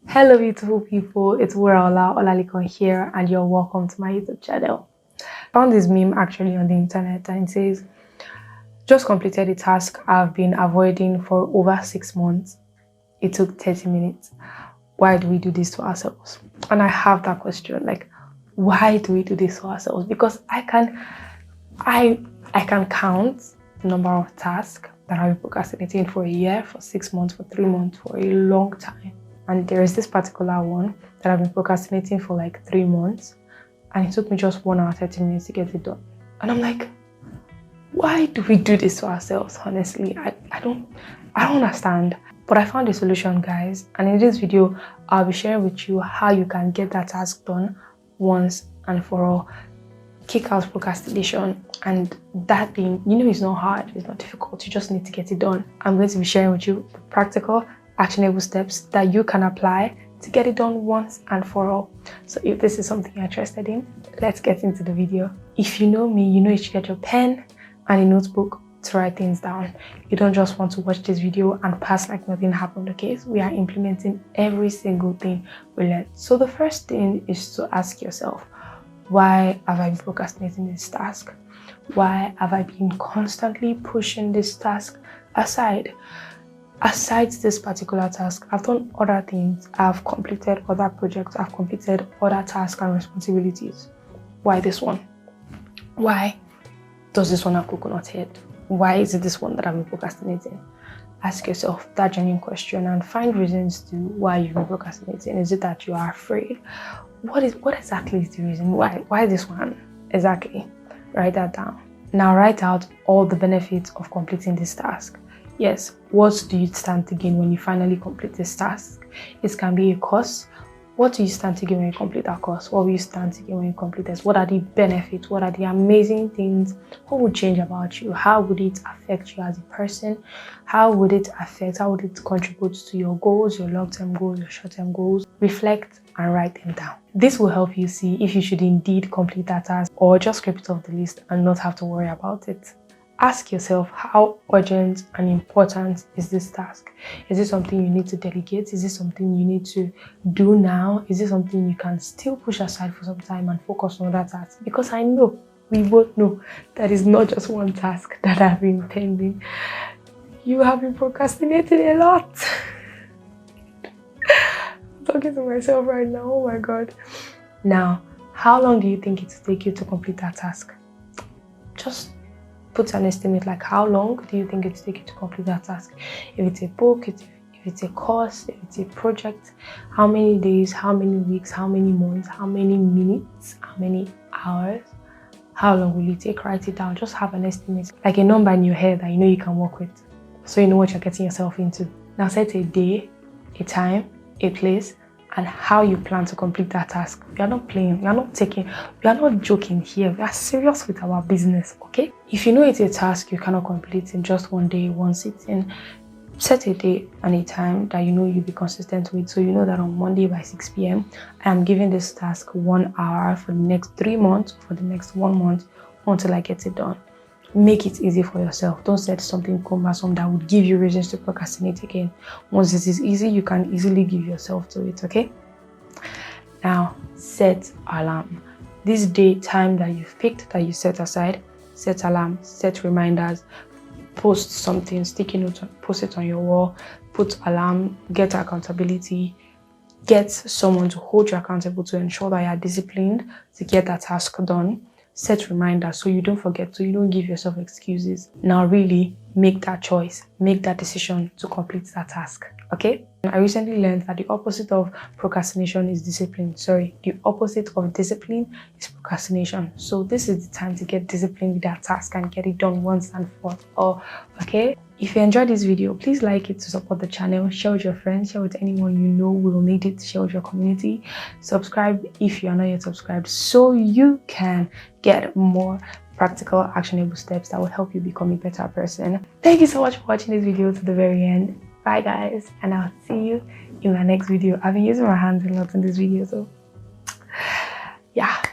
Hello beautiful people, it's Wuraola Olalikon here and you're welcome to my YouTube channel. I found this meme actually on the internet and it says, just completed a task I've been avoiding for over 6 months. It took 30 minutes. Why do we do this to ourselves? And I have that question, like, why do we do this to ourselves? Because I can count the number of tasks that I've been procrastinating for a year, for 6 months, for 3 months, for a long time. And there is this particular one that I've been procrastinating for like 3 months, and it took me just 1 hour 30 minutes to get it done. And I'm like, why do we do this to ourselves? Honestly, I don't understand. But I found a solution, guys, and in this video I'll be sharing with you how you can get that task done once and for all. Kick out procrastination, and that thing, it's not hard, it's not difficult, you just need to get it done. I'm going to be sharing with you the practical actionable steps that you can apply to get it done once and for all. So if this is something you're interested in, let's get into the video. If you know me, you know you should get your pen and a notebook to write things down. You don't just want to watch this video and pass like nothing happened, okay? So we are implementing every single thing we learn. So the first thing is to ask yourself, why have I been procrastinating this task? Why have I been constantly pushing this task aside? Aside this particular task, I've done other things. I've completed other projects. I've completed other tasks and responsibilities. Why this one? Why does this one have coconut head? Why is it this one that I've been procrastinating? Ask yourself that genuine question and find reasons to why you've been procrastinating. Is it that you are afraid? What exactly is the reason? Why this one? Exactly. Write that down. Now write out all the benefits of completing this task. Yes, what do you stand to gain when you finally complete this task? It can be a course. What do you stand to gain when you complete that course? What will you stand to gain when you complete this? What are the benefits? What are the amazing things? What would change about you? How would it affect you as a person? How would it contribute to your goals, your long-term goals, your short-term goals? Reflect and write them down. This will help you see if you should indeed complete that task or just scrape it off the list and not have to worry about it. Ask yourself, how urgent and important is this task? Is it something you need to delegate? Is it something you need to do now? Is it something you can still push aside for some time and focus on that task? Because I know, we both know, that is not just one task that I've been pending. You have been procrastinating a lot. I'm talking to myself right now, oh my God. Now, how long do you think it will take you to complete that task? Just put an estimate, like how long do you think it will take you to complete that task? If it's a book, if it's a course, if it's a project, how many days, how many weeks, how many months, how many minutes, how many hours, how long will it take? Write it down. Just have an estimate, like a number in your head that you know you can work with, so you know what you're getting yourself into. Now set a day, a time, a place, and how you plan to complete that task. We are not playing, we are not joking here. We are serious with our business, okay? If you know it's a task you cannot complete in just one day, one sitting, set a day and a time that you know you'll be consistent with. So you know that on Monday by 6 p.m, I am giving this task 1 hour for the next 3 months, for the next 1 month, until I get it done. Make it easy for yourself. Don't set something cumbersome that would give you reasons to procrastinate again. Once this is easy, you can easily give yourself to it, okay? Now, set alarm. This day, time that you've picked, that you set aside, set alarm, set reminders, post something, sticky note, post it on your wall, put alarm, get accountability, get someone to hold you accountable to ensure that you are disciplined to get that task done. Set reminders so you don't forget, so you don't give yourself excuses. Now really make that choice, make that decision to complete that task, okay? I recently learned that the opposite of procrastination is discipline. The opposite of discipline is procrastination. So this is the time to get disciplined with that task and get it done once and for all, okay? If you enjoyed this video, please like it to support the channel, share with your friends, share with anyone you know will need it, share with your community. Subscribe if you are not yet subscribed so you can get more practical, actionable steps that will help you become a better person. Thank you so much for watching this video to the very end. Bye guys, and I'll see you in my next video. I've been using my hands a lot in this video, so yeah.